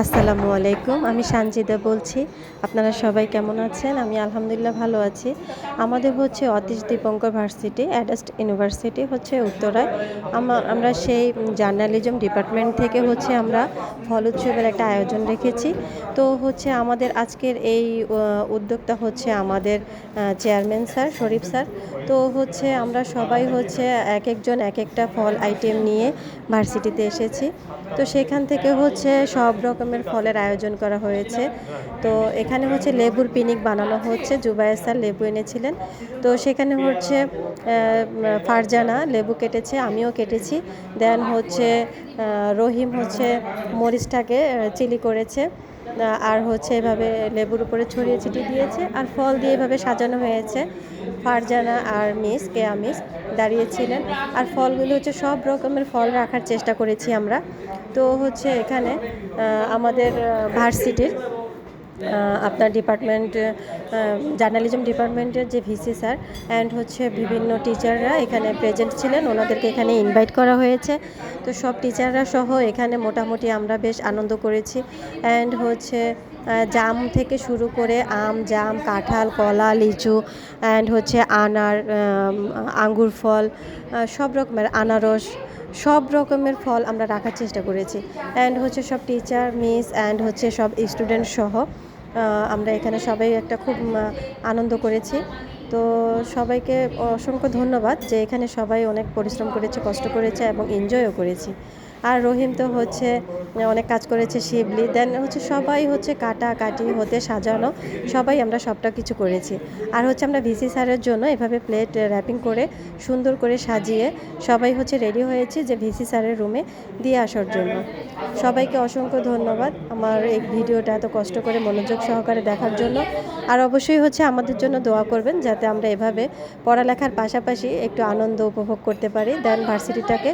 আসসালামু আলাইকুম। আমি সানজিদা বলছি। আপনারা সবাই কেমন আছেন? আমি আলহামদুলিল্লাহ ভালো আছি। আমাদের হচ্ছে অতীশ দীপঙ্কর ভার্সিটি, অ্যাডাস্ট ইউনিভার্সিটি হচ্ছে উত্তরায়। আমরা সেই জার্নালিজম ডিপার্টমেন্ট থেকে হচ্ছে আমরা ফল উৎসবের একটা আয়োজন রেখেছি। তো হচ্ছে আমাদের আজকের এই উদ্যোক্তা হচ্ছে আমাদের চেয়ারম্যান স্যার, শরীফ স্যার। তো হচ্ছে আমরা সবাই হচ্ছে একেকজন একেকটা ফল আইটেম নিয়ে ভার্সিটিতে এসেছি। তো সেখান থেকে হচ্ছে সব রকমের ফলের আয়োজন করা হয়েছে। তো এখানে হচ্ছে লেবুর পিনিক বানানো হচ্ছে। জুবায়ের স্যার লেবু এনেছিলেন। তো সেখানে হচ্ছে ফারজানা লেবু কেটেছে, আমিও কেটেছি। দেন হচ্ছে রহিম হচ্ছে মরিচটাকে চিলি করেছে। আর হচ্ছে এভাবে লেবুর উপরে ছড়িয়ে ছিটিয়ে দিয়েছে, আর ফল দিয়ে এভাবে সাজানো হয়েছে। ফারজানা আর কেয়া মিস দাঁড়িয়েছিলেন। আর ফলগুলো হচ্ছে সব রকমের ফল রাখার চেষ্টা করেছি আমরা। তো হচ্ছে এখানে আমাদের ভার্সিটির আপনার ডিপার্টমেন্ট জার্নালিজম ডিপার্টমেন্টের যে ভিসি স্যার অ্যান্ড হচ্ছে বিভিন্ন টিচাররা এখানে প্রেজেন্ট ছিলেন, ওনাদেরকে এখানে ইনভাইট করা হয়েছে। তো সব টিচাররা সহ এখানে মোটামুটি আমরা বেশ আনন্দ করেছি। অ্যান্ড হচ্ছে জাম থেকে শুরু করে আম, জাম, কাঁঠাল, কলা, লিচু অ্যান্ড হচ্ছে আঙ্গুর ফল, সব রকমের আনারস, সব রকমের ফল আমরা রাখার চেষ্টা করেছি। অ্যান্ড হচ্ছে সব টিচার মিস অ্যান্ড হচ্ছে সব স্টুডেন্ট সহ আমরা এখানে সবাই একটা খুব আনন্দ করেছি। তো সবাইকে অসংখ্য ধন্যবাদ যে এখানে সবাই অনেক পরিশ্রম করেছে, কষ্ট করেছে এবং এনজয়ও করেছি। আর রহিম তো হচ্ছে অনেক কাজ করেছে, শিবলি দেন হচ্ছে সবাই হচ্ছে কাটাকাটি হতে সাজানো, সবাই আমরা সবটা কিছু করেছি। আর হচ্ছে আমরা ভিসি স্যারের জন্য এভাবে প্লেট র্যাপিং করে সুন্দর করে সাজিয়ে সবাই হচ্ছে রেডি হয়েছি যে ভিসি স্যারের রুমে দিয়ে আসার জন্য। সবাইকে অসংখ্য ধন্যবাদ আমার এই ভিডিওটা এত কষ্ট করে মনোযোগ সহকারে দেখার জন্য। আর অবশ্যই হচ্ছে আমাদের জন্য দোয়া করবেন যাতে আমরা এভাবে পড়ালেখার পাশাপাশি একটু আনন্দ উপভোগ করতে পারি, দেন ভার্সিটিটাকে